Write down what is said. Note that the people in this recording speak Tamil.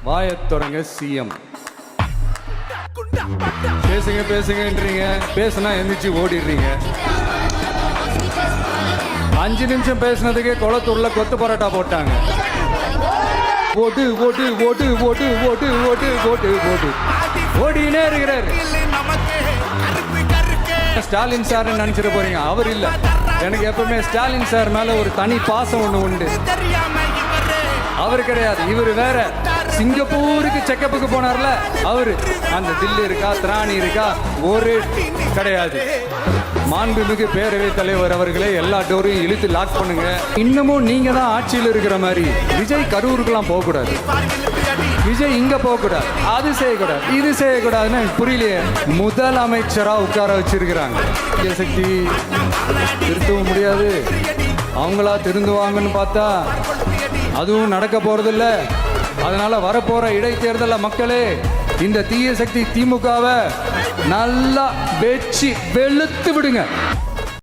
வாயத் தொடங்க சிஎம். பேசுங்க பேசுங்கன்றீங்க, பேசுனா எந்திரிச்சு ஓடிடுறீங்க. 5 நிமிஷம் பேசுனதுக்கே குளத்தூர்ல கொத்து பரோட்டா போட்டாங்க. ஓட்டு ஓட்டு ஓட்டு ஓட்டு ஓட்டு ஓட்டு ஓட்டு ஓட்டு ஓடினே இருக்கிறாரு. ஸ்டாலின் சார் நினைச்சிட போறீங்க, அவர் இல்ல. எனக்கு எப்பவுமே ஸ்டாலின் சார் மேல ஒரு தனி பாசம் ஒண்ணு உண்டு. அவர் கிடையாது, இவர் வேற. சிங்கப்பூருக்கு செக்கப்புக்கு போனார்ல அவரு. அந்த தில்லு இருக்கா, திராணி இருக்கா, ஒரு கிடையாது. மாண்புமிகு பேரவைத் தலைவர் அவர்களே, எல்லா டோரையும் இழுத்து லாக் பண்ணுங்க. இன்னமும் நீங்க தான் ஆட்சியில் இருக்கிற மாதிரி விஜய் கரூருக்குலாம் போக கூடாது, விஜய் இங்க போக கூடாது, அது செய்யக்கூடாது, இது செய்யக்கூடாதுன்னு புரியலையே. முதலமைச்சரா உட்கார வச்சிருக்கிறாங்க. சக்தி திருத்தவும் முடியாது, அவங்களா திருந்துவாங்கன்னு பார்த்தா அதுவும் நடக்க போறதில்ல. அதனால வரப்போற இடைத்தேர்தல மக்களே, இந்த தீய சக்தி திமுகவை நல்லா வெச்சு வெளுத்து விடுங்க.